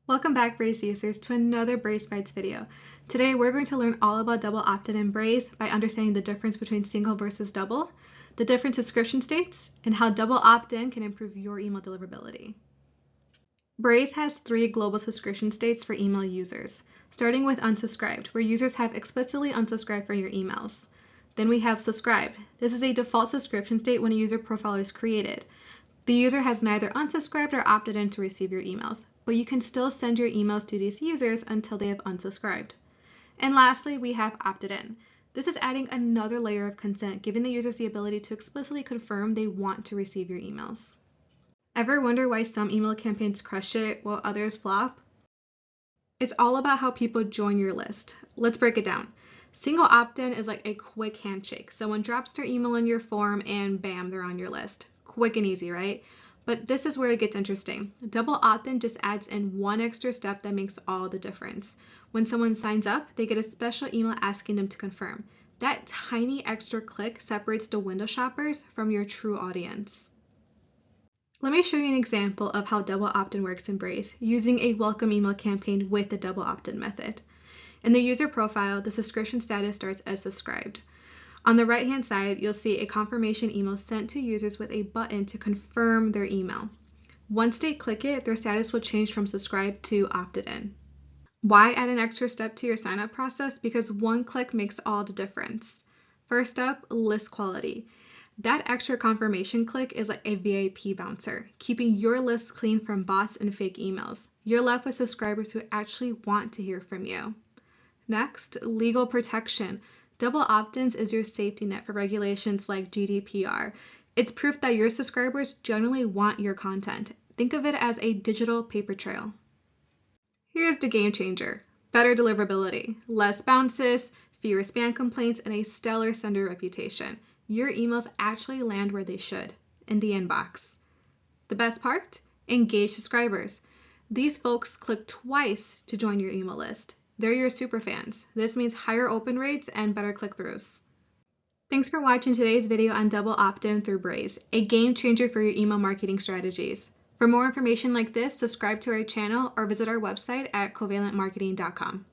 Welcome back, Braze users, to another Braze Bites video. Today, we're going to learn all about double opt-in in Braze by understanding the difference between single versus double, the different subscription states, and how double opt-in can improve your email deliverability. Braze has 3 global subscription states for email users, starting with unsubscribed, where users have explicitly unsubscribed from your emails. Then we have subscribed. This is a default subscription state when a user profile is created. The user has neither unsubscribed or opted in to receive your emails, but you can still send your emails to these users until they have unsubscribed. And lastly, we have opted in. This is adding another layer of consent, giving the users the ability to explicitly confirm they want to receive your emails. Ever wonder why some email campaigns crush it while others flop? It's all about how people join your list. Let's break it down. Single opt-in is like a quick handshake. Someone drops their email in your form and bam, they're on your list. Quick and easy, right? But this is where it gets interesting. Double opt-in just adds in one extra step that makes all the difference. When someone signs up, they get a special email asking them to confirm. That tiny extra click separates the window shoppers from your true audience. Let me show you an example of how double opt-in works in Braze using a welcome email campaign with the double opt-in method. In the user profile, the subscription status starts as subscribed. On the right-hand side, you'll see a confirmation email sent to users with a button to confirm their email. Once they click it, their status will change from subscribed to opted in. Why add an extra step to your sign-up process? Because one click makes all the difference. First up, list quality. That extra confirmation click is like a VIP bouncer, keeping your list clean from bots and fake emails. You're left with subscribers who actually want to hear from you. Next, legal protection. Double opt-ins is your safety net for regulations like GDPR. It's proof that your subscribers generally want your content. Think of it as a digital paper trail. Here's the game changer. Better deliverability, less bounces, fewer spam complaints, and a stellar sender reputation. Your emails actually land where they should, in the inbox. The best part? Engaged subscribers. These folks click twice to join your email list. They're your super fans. This means higher open rates and better click-throughs. Thanks for watching today's video on double opt-in through Braze, a game changer for your email marketing strategies. For more information like this, subscribe to our channel or visit our website at covalentmarketing.com.